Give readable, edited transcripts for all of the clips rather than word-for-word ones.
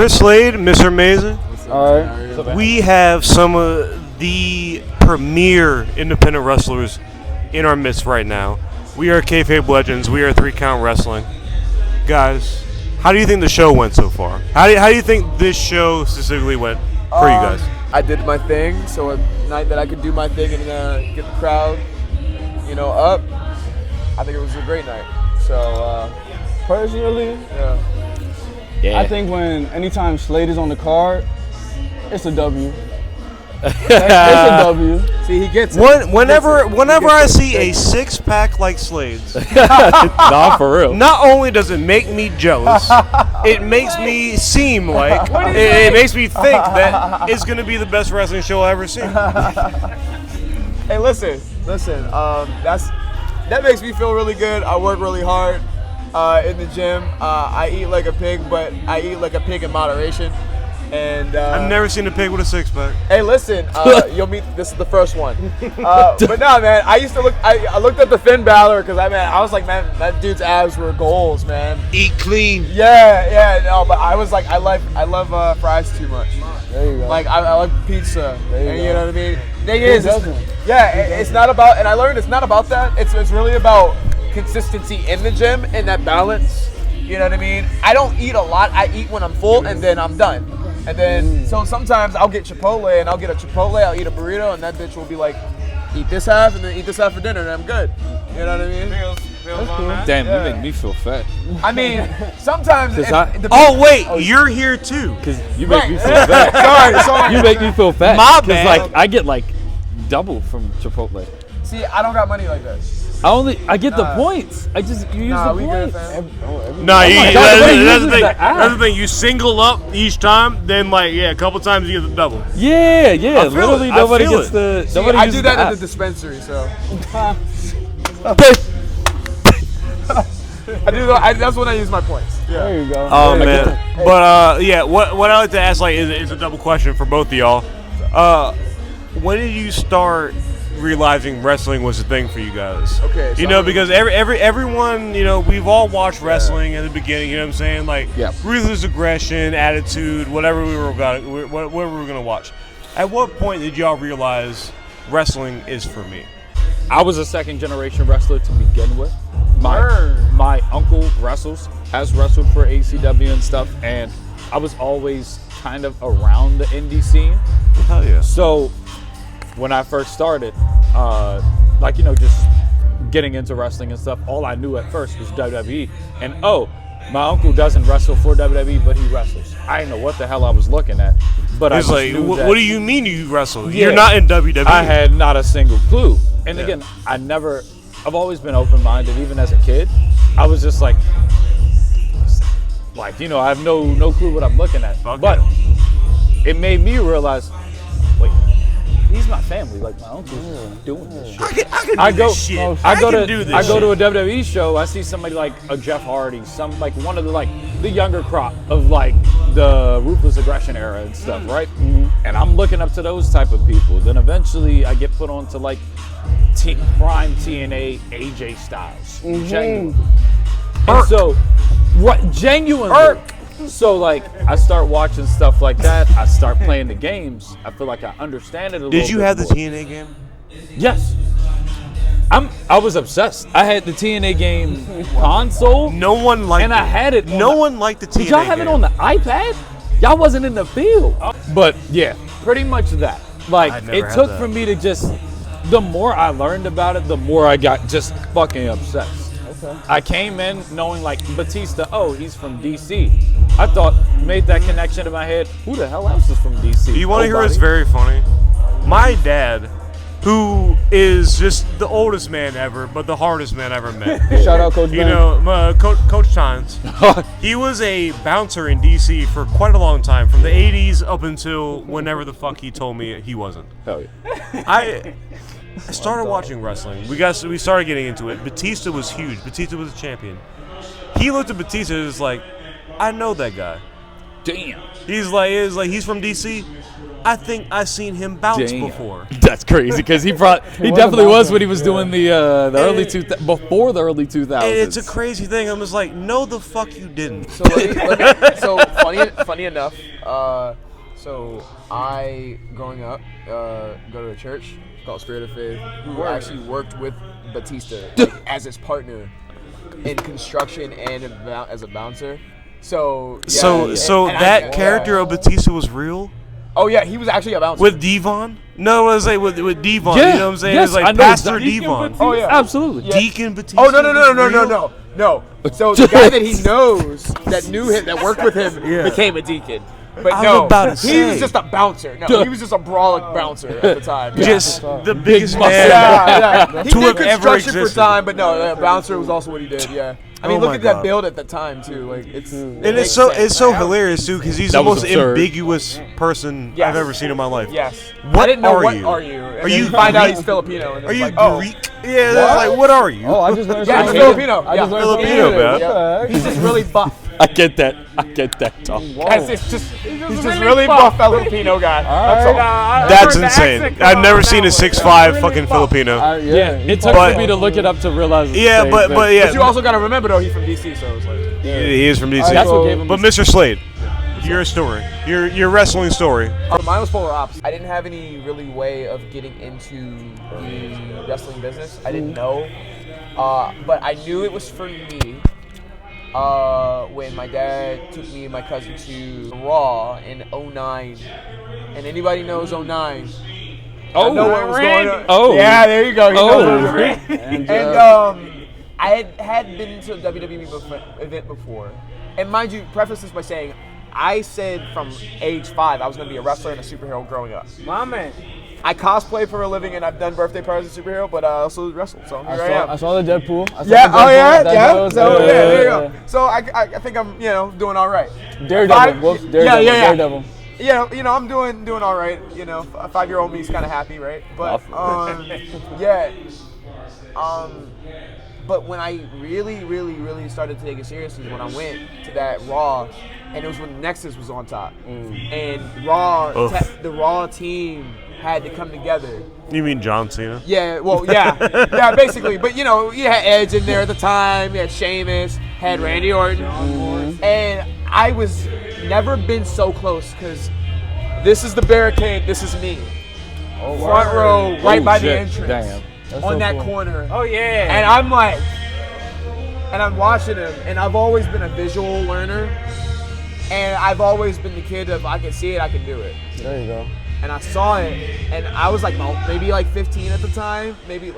Chris Slade, Mr. Amazing. All right. We have some of the premier independent wrestlers in our midst right now. We are Kayfabe Legends. We are 3 Count Wrestling. Guys, how do you think the show went so far? How do you think this show specifically went for you guys? I did my thing, so a night that I could do my thing and get the crowd, up. I think it was a great night. So, Personally, yeah. I think anytime Slade is on the card, it's a W. It's a W. See, he gets it. Whenever I see a 6-pack like Slade's, Nah, for real. not only does it make me jealous, it makes me seem like it makes me think that it's gonna be the best wrestling show I've ever seen. Hey, listen. That makes me feel really good. I work really hard in the gym. I eat like a pig, but I eat like a pig in moderation. And I've never seen a pig with a 6-pack. Hey, listen, you'll meet. This is the first one. But no, man. I used to look. I looked at the Finn Balor because I was like, man, that dude's abs were goals, man. Eat clean. Yeah, no, but I was like, I love fries too much. There you go. Like I like pizza. You know what I mean? Thing is, doesn't? it's not about. And I learned it's not about that. It's really about consistency in the gym and that balance. You know what I mean? I don't eat a lot. I eat when I'm full, and then I'm done. And then, so sometimes I'll get Chipotle, and I'll get a Chipotle, I'll eat a burrito, and that bitch will be like, eat this half, and then eat this half for dinner, and I'm good. You know what I mean? Feels on that. Damn, you make me feel fat. I mean, sometimes. You're here too. Because you make me feel fat. Sorry. You make me feel fat. My bad. Because I get double from Chipotle. See, I don't got money like that. I get the points. You use the we good, points. fam. That's the thing. You single up each time, then a couple times you get the double. Yeah. feel Literally, it. nobody I feel gets it. the. See, Nobody I uses do that the at the app. dispensary, so. That's when I use my points. Yeah. There you go. Oh man, but what I like to ask is a double question for both of y'all. When did you start realizing wrestling was a thing for you guys? Okay, so because everyone, we've all watched wrestling in the beginning. You know what I'm saying? Ruthless aggression, attitude, whatever we were gonna watch. At what point did y'all realize wrestling is for me? I was a second-generation wrestler to begin with. My uncle has wrestled for ACW and stuff, and I was always kind of around the indie scene. Hell yeah. So when I first started, just getting into wrestling and stuff, all I knew at first was WWE. And my uncle doesn't wrestle for WWE, but he wrestles. I didn't know what the hell I was looking at. But He's I knew what do you mean you wrestle? Yeah. You're not in WWE. I had not a single clue. And again, I've always been open-minded, even as a kid. I was just I have no clue what I'm looking at. Okay. But it made me realize, wait, these my family. Like my uncle's doing this shit. I can do this shit. I go to a WWE show. I see somebody like a Jeff Hardy, one of the younger crop of the Ruthless Aggression era and stuff, right? Mm-hmm. And I'm looking up to those type of people. Then eventually I get put on to prime TNA AJ Styles, genuinely. And so, genuinely. So I start watching stuff like that. I start playing the games. I feel like I understand it a little bit. Did you have the more. TNA game? Yes. I was obsessed. I had the TNA game console. No one liked and it. I had it. No one liked the TNA game. Did y'all have it on the iPad? Y'all wasn't in the field. But yeah, pretty much that. It took for me to just. The more I learned about it, the more I got just fucking obsessed. Okay. I came in knowing Batista, he's from DC. I made that connection in my head. Who the hell else is from DC? You want to hear what's very funny? My dad, who is just the oldest man ever, but the hardest man I ever met. Shout out Coach Ben. Coach Tynes. He was a bouncer in DC for quite a long time, from the 80s up until whenever the fuck he told me he wasn't. Hell yeah. I started watching wrestling. We started getting into it. Batista was huge. Batista was a champion. He looked at Batista and was like, I know that guy. Damn. He's from DC. I think I seen him bounce before. That's crazy because he definitely was when he was doing the early before the early 2000s. And it's a crazy thing. I'm just like, no, the fuck you didn't. So funny enough. So I, growing up, go to a church called Spirit of Faith, who actually worked with Batista as his partner in construction and as a bouncer. So that character of Batista was real. Oh yeah, he was actually a bouncer. With Devon? No, I was like with Devon. Yeah. You know what I'm saying? Yes, it was like Pastor Devon. Oh yeah, absolutely. Yeah. Deacon Batista. Oh no. So the guy that he knows, that knew him, that worked with him, became a deacon. But I was no, about to he say. was just a bouncer. No, he was just a brawling bouncer at the time. Yeah. Just the biggest muscle. man. Yeah. He To did have ever construction for existed. time, but no, bouncer was also what he did. Yeah. I mean, Oh look my at that God. build at the time too. Like it's And it's so hilarious too because he's That the was most absurd. ambiguous person Yes. I've ever seen in my life. Yes. What I didn't know are what you? are you? And Are then you you find out Greek? he's Filipino? And Are it's you like, oh, Greek? Yeah, that's like, what are you? Oh, I just learned Yeah, something. he's Filipino. I just Yeah. learned something Filipino, new. man. Yeah. He's just really buff. I get that, Tom. Guys, he's just really buff Filipino guy. That's all. That's insane. I've never seen a 6'5" fucking Filipino. Yeah, it took But- for me to look it up to realize. It's the Yeah, same but thing. yeah, But you also got to remember though, he's from DC, so it's like. he is from DC. That's what gave him But his- Mr. Slade, your story, your wrestling story. Mine was polar opposite. I didn't have any really way of getting into the wrestling business. I didn't know, but I knew it was for me. When my dad took me and my cousin to Raw in '09, and anybody knows '09. I know what was going on. Oh. Yeah, there you go. He knows what was Randy. And I had been to a WWE event before. And mind you, preface this by saying, I said from age 5 I was going to be a wrestler and a superhero growing up. My man. I cosplay for a living and I've done birthday parties as a superhero, but I also wrestle. So here I am. I saw the Deadpool. I saw Yeah. the Oh yeah. Deadpool. Yeah. That So was- yeah, there you go. So I think I'm doing all right. Daredevil. Whoops, Daredevil. Daredevil. Yeah, I'm doing all right. You know, a 5-year-old me's kind of happy, right? But but when I really started to take it seriously, when I went to that Raw, and it was when Nexus was on top, and the Raw team had to come together. You mean John Cena? Yeah, well, yeah, basically. But you had Edge in there at the time. You had Sheamus, had Randy Orton, and I was never been so close because this is the barricade. This is me, front row, right by the shit. entrance, Damn. That's on so that cool. corner. Oh yeah. And I'm like, and I'm watching him, and I've always been a visual learner, and I've always been the kid of I can see it, I can do it. There you go. And I saw it, and I was like maybe like 15 at the time, maybe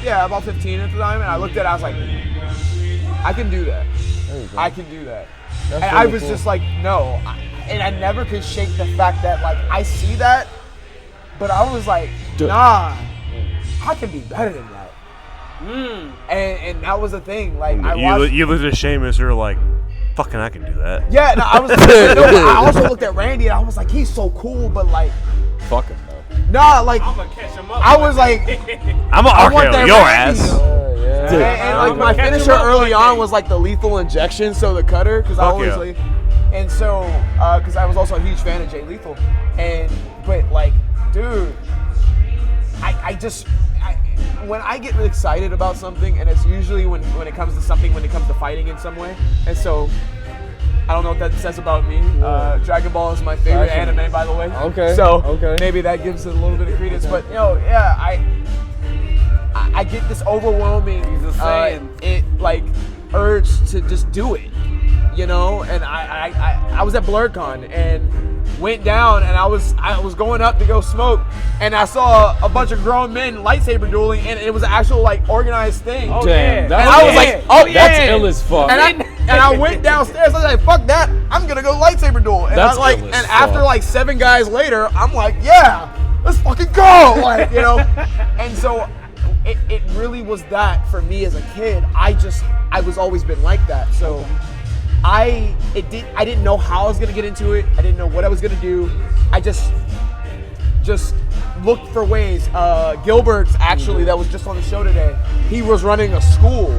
about 15 at the time, and I looked at it, I was like, I can do that. There you go. I can do that. That's And I really was cool. just like, no, and I never could shake the fact that like I see that, but I was like, nah, I can be better than that. And that was the thing. Like I watched. You looked at Sheamus, you were like, fucking, I can do that. Yeah, no, I was. I also looked at Randy and I was like, he's so cool, but like, Fuck him, though. nah, like I'm gonna catch him up. I was like, I'm gonna I want RKO that your Randy. ass. And like my catch him finisher up early like on that. was like the lethal injection, so the cutter, because I Fuck always yeah. like, and so because I was also a huge fan of Jay Lethal, but like, dude, when I get excited about something, and it's usually when it comes to fighting in some way, and so. I don't know what that says about me. Dragon Ball is my favorite Gotcha. anime, by the way. Okay, So okay. maybe that gives it a little bit of credence. But I get this overwhelming urge to just do it, And I was at BlurCon and went down, and I was going up to go smoke, and I saw a bunch of grown men lightsaber dueling, and it was an actual organized thing. Oh, Damn. yeah. That And I was like, oh yeah, That's ill as fuck. and I went downstairs. I was like, "Fuck that! I'm gonna go lightsaber duel." And That's I ill as and fuck. after like 7 guys later, I'm like, "Yeah, let's fucking go!" And so it really was that for me as a kid. I was always been like that. So I didn't know how I was gonna get into it. I didn't know what I was gonna do. I just looked for ways. Gilbert's actually, that was just on the show today. He was running a school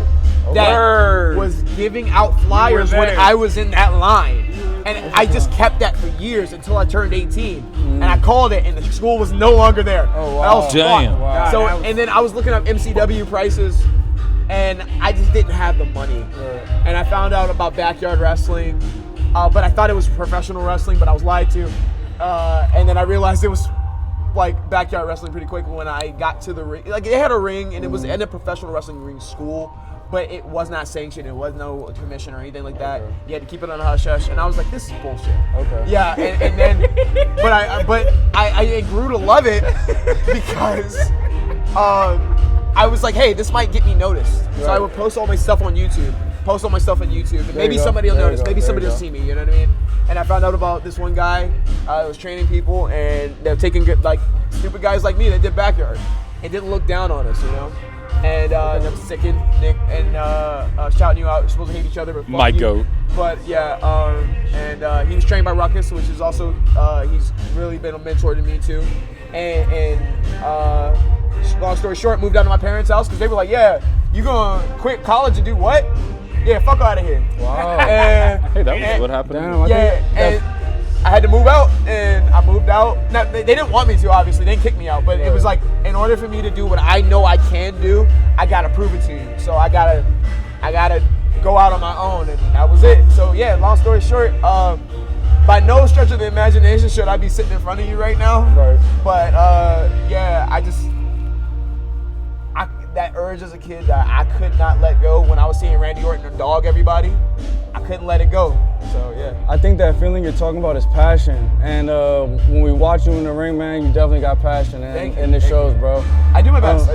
that Word. was giving out flyers when there. I was in that line. And I just kept that for years until I turned 18. And I called it, and the school was no longer there. Oh, wow. I was Damn. fucked. Wow. So, and then I was looking up MCW prices, and I just didn't have the money. And I found out about backyard wrestling, but I thought it was professional wrestling, but I was lied to. And then I realized it was like backyard wrestling pretty quick when I got to the ring. Like, it had a ring, and it was in a professional wrestling ring school, but it was not sanctioned. It was no commission or anything like that. You had to keep it on a hush hush, and I was like, this is bullshit. Okay. Yeah, and then, but I grew to love it because I was like, hey, this might get me noticed. So I would post all my stuff on YouTube. And maybe somebody will notice. Maybe somebody will see me. You know what I mean? And I found out about this one guy that was training people, and they're taking like stupid guys like me that did backyard. It didn't look down on us, you know. And I'm sicking Nick and shouting you out. We're supposed to hate each other, but fuck My you. goat. But yeah, and he was trained by Ruckus, which is also he's really been a mentor to me too. And long story short, moved down to my parents' house because they were like, "Yeah, you gonna quit college and do what? Yeah, fuck out of here." Wow. And, Hey, that was what happened. Damn, I yeah, think and I had to move out, and I moved out. Now, they didn't want me to, obviously. They didn't kick me out, but it was like, in order for me to do what I know I can do, I gotta prove it to you. So I gotta go out on my own, and that was it. So yeah, long story short, by no stretch of the imagination should I be sitting in front of you right now. Right. But yeah, that urge as a kid that I could not let go when I was seeing Randy Orton dog everybody, I couldn't let it go. So yeah. I think that feeling you're talking about is passion. And when we watch you in the ring, man, you definitely got passion in the shows, bro. I do my best.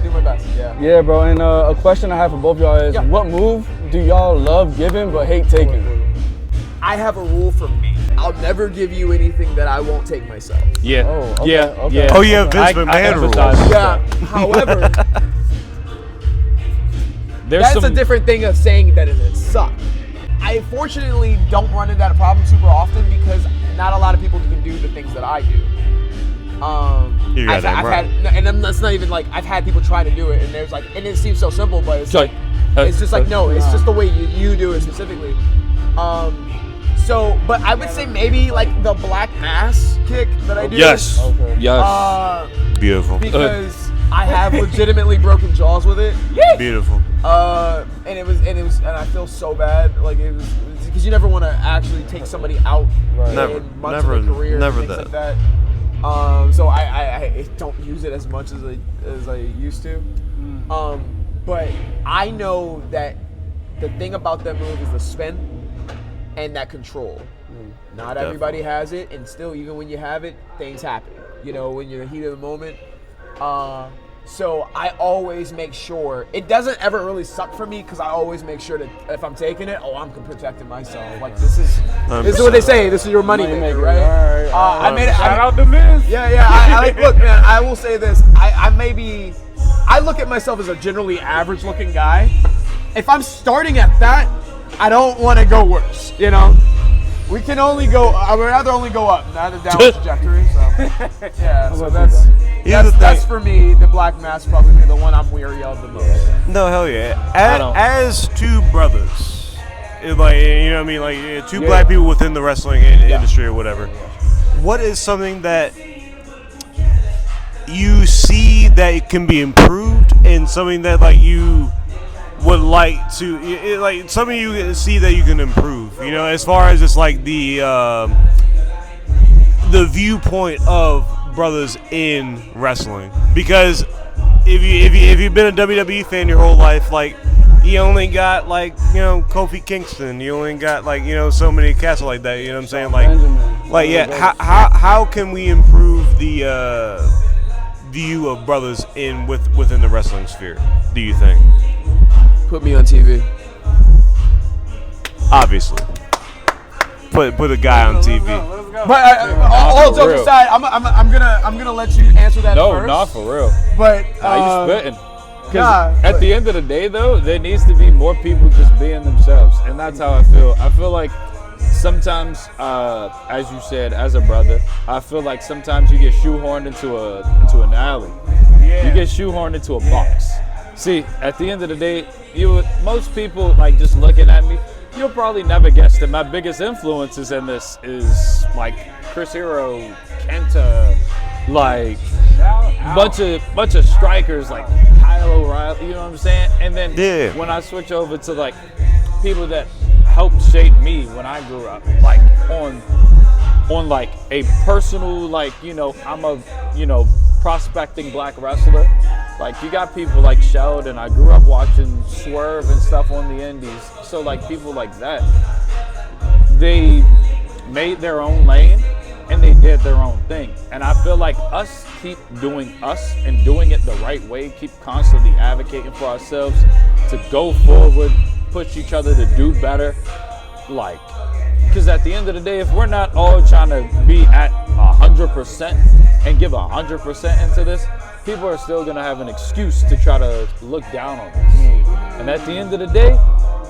Yeah. Yeah, bro. And a question I have for both y'all is, what move do y'all love giving but hate taking? I have a rule for me. I'll never give you anything that I won't take myself. Yeah. Oh, okay, Yeah. okay. Yeah. Oh, yeah, Vince McMahon rules. emphasize Yeah. that. However, There's that's some, a different thing of saying that it sucked. I fortunately don't run into that problem super often because not a lot of people can do the things that I do. You got that right. That's not even like I've had people try to do it, and there's like, and it seems so simple, but it's Sorry. like, it's just like no, it's just the way you do it specifically. So, but I would say maybe like the black mass kick that I do. Yes. Okay. Yes. Beautiful. Because I have legitimately broken jaws with it. Beautiful. And I feel so bad. Like it was because you never want to actually take somebody out in months of their career and things like that. So I don't use it as much as I used to. But I know that the thing about that move is the spin and that control. Not everybody has it, and still, even when you have it, things happen. You know, when you're in the heat of the moment. So I always make sure it doesn't ever really suck for me because I always make sure that if I'm taking it, I'm protecting myself. Like this is what they say. This is your money maker, right? I made it. Shout out to Miz. Yeah. I like. Look, man. I will say this. I look at myself as a generally average looking guy. If I'm starting at that, I don't want to go worse. You know. We can only go. I would rather only go up, not a downward trajectory. So yeah. So that's for me. The black mass probably the one I'm weary of the most. No, hell yeah. As two brothers, like, you know what I mean, like two black people within the wrestling industry or whatever. What is something that you see that it can be improved, and something that like you would like to, like something you see that you can improve, you know, as far as just like the viewpoint of brothers in wrestling? Because if you've been a WWE fan your whole life, like you only got like, you know, Kofi Kingston, you only got like, you know, so many cats like that, you know what I'm saying? Like yeah, how can we improve the view of brothers within the wrestling sphere, do you think? Put me on TV. Obviously, put a guy on TV. But all jokes aside, I'm gonna let you answer that first. No, not for real. But You spitting. Because at the end of the day, though, there needs to be more people just being themselves, and that's how I feel. I feel like sometimes, as you said, as a brother, I feel like sometimes you get shoehorned into an alley. You get shoehorned into a box. See, at the end of the day, most people like just looking at me. you'll probably never guess that my biggest influences in this is like Chris Hero, Kenta, like bunch of strikers like Kyle O'Reilly, you know what I'm saying? And then when I switch over to like people that helped shape me when I grew up, like on like a personal, like, you know, I'm a, you know, prospecting black wrestler. Like, you got people like Sheldon. I grew up watching Swerve and stuff on the indies. So like people like that, they made their own lane and they did their own thing. And I feel like us keep doing us and doing it the right way, keep constantly advocating for ourselves to go forward, push each other to do better. Like, because at the end of the day, if we're not all trying to be at 100% and give 100% into this, people are still going to have an excuse to try to look down on us. And at the end of the day,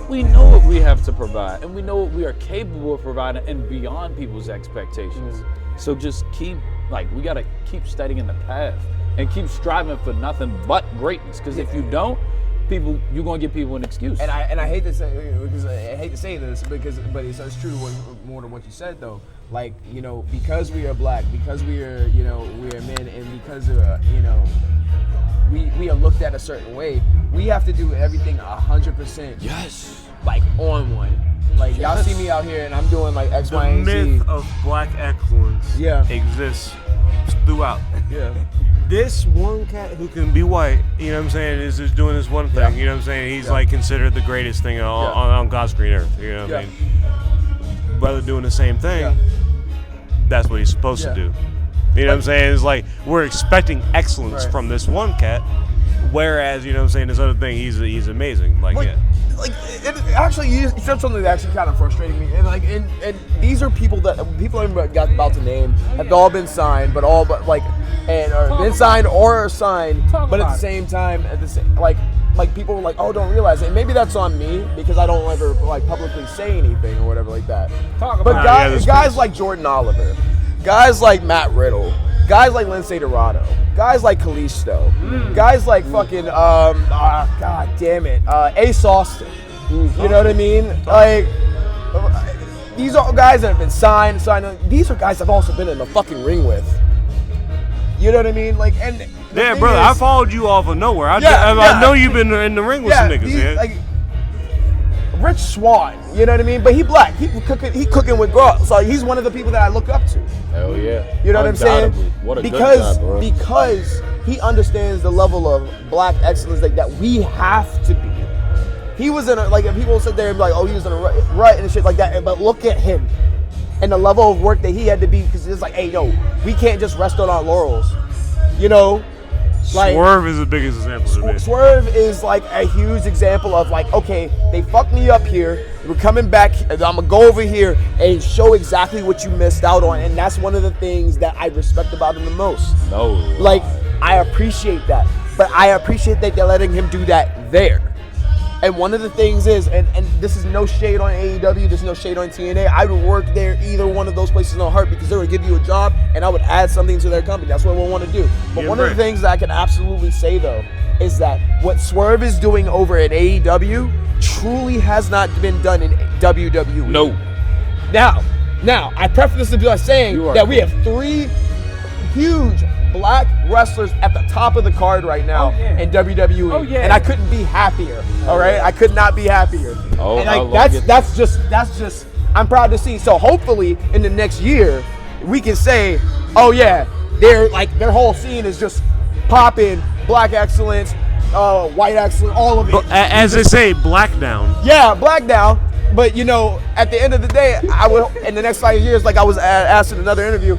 we know what we have to provide, and we know what we are capable of providing and beyond people's expectations. So just keep, like, we got to keep studying the path and keep striving for nothing but greatness. Because if you don't, you're gonna give people an excuse. And I hate to say, because I hate to say this, but it's true more than what you said though. Like, you know, because we are black, because we are, you know, we are men, and because you know, we are looked at a certain way, we have to do everything 100%. Yes. Like on one. Like y'all see me out here and I'm doing like X, Y, and Z. The myth of black excellence exists throughout. Yeah. This one cat who can be white, you know what I'm saying, is just doing this one thing, you know what I'm saying? He's like considered the greatest thing on God's green earth, you know what I mean? Brother doing the same thing, that's what he's supposed to do. You know what I'm saying? It's like we're expecting excellence from this one cat, whereas, you know what I'm saying, this other thing, he's amazing. Like Actually, you said something that actually kind of frustrated me, and these are people that I'm about to name have all been signed, but been signed or are signed, but at the same time, like people were like, oh, don't realize it. And maybe that's on me because I don't ever like publicly say anything or whatever like that. But guys like Jordan Oliver, guys like Matt Riddle, guys like Lindsay Dorado, guys like Kalisto, guys like fucking god damn it, Ace Austin. You know what I mean? Like, these are guys that have been signed. These are guys I've also been in the fucking ring with. You know what I mean? Like, and yeah, brother, I followed you off of nowhere. I know you've been in the ring with some niggas. Like, Rich Swann, you know what I mean? But he black. He cooking with girls. So he's one of the people that I look up to. Hell yeah. You know what I'm saying? What a good job, bro. Because he understands the level of black excellence that we have to be. He was in if people sit there and be like, oh, he was in a rut and shit like that. But look at him and the level of work that he had to be, because it's like, hey, yo, we can't just rest on our laurels. You know? Like, Swerve is the biggest example to me. Swerve is like a huge example of like, okay, they fucked me up here. We're coming back. I'm gonna go over here and show exactly what you missed out on, and that's one of the things that I respect about him the most. Like, I appreciate that, but I appreciate that they're letting him do that there. And one of the things is, and this is no shade on AEW, there's no shade on TNA. I would work there, either one of those places in a heart, because they would give you a job and I would add something to their company. That's what we want to do. But one of the things that I can absolutely say though is that what Swerve is doing over at AEW truly has not been done in WWE. No. Now, I preface this by saying that we have 3 huge black wrestlers at the top of the card right now in WWE, and I couldn't be happier. All right, I could not be happier. And that's just I'm proud to see. So hopefully in the next year we can say, oh yeah, their whole scene is just popping, black excellence, white excellence, all of it. As they say, black down. Yeah, black down. But you know, at the end of the day, I will in the next 5 years, like I was asked in another interview,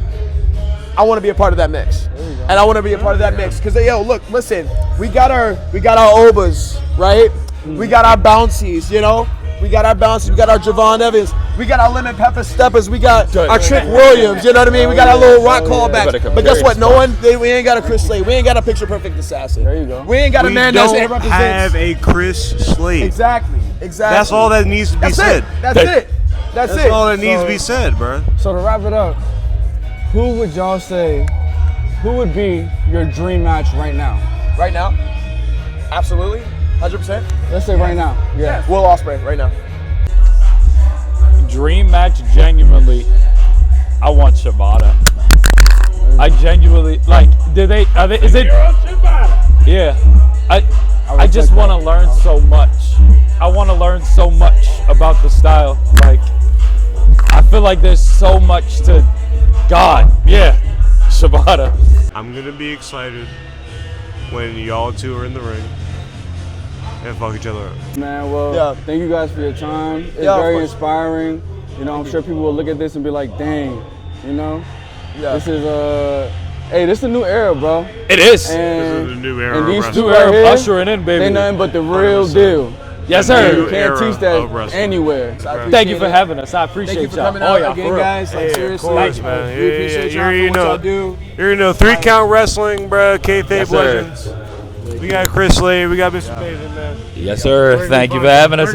I want to be a part of that mix, and I want to be a part of that mix because look, listen, we got our Obas, right? We got our bouncies, you know. We got our bouncies. We got our Javon Evans. We got our Lemon Pepper Steppers. We got our Trick Williams. You know what I mean? We got our little rock callbacks. But guess what? We ain't got a Chris Slade. We ain't got a picture perfect assassin. There you go. We ain't got a man that represents. We don't have a Chris Slade. Exactly. That's all that needs to be said. That's it. That's all that needs to be said, bro. So to wrap it up, who would y'all say, who would be your dream match right now? Right now? Absolutely. 100%. Let's say right now. Yeah. Will Ospreay, right now. dream match, genuinely, I want Shibata. I genuinely like. Is it? Yeah. I just want to learn so much. I want to learn so much about the style. Like, I feel like there's so much to. God, yeah, Shibata. I'm gonna be excited when y'all two are in the ring and fuck each other up. Man, well, thank you guys for your time. It's very inspiring. You know, I'm sure people will look at this and be like, dang, you know? This is this is a new era, bro. It is. This And, is a new era and of these wrestling. two right here, Ushering in, baby. they nothing but the real 100%. deal. Yes, sir. You can't teach of that wrestling. anywhere. Thank you for having us. I appreciate Thank you for y'all. coming out yeah, again, for real. guys. Like, Hey, seriously, of course, man. we appreciate y'all you for what y'all do. You're gonna know 3-count wrestling, bro. Kayfabe Yes, sir. Legends. We got Chris Slade. We got Mr. Maven, man. Yes, sir. Thank you for having us here.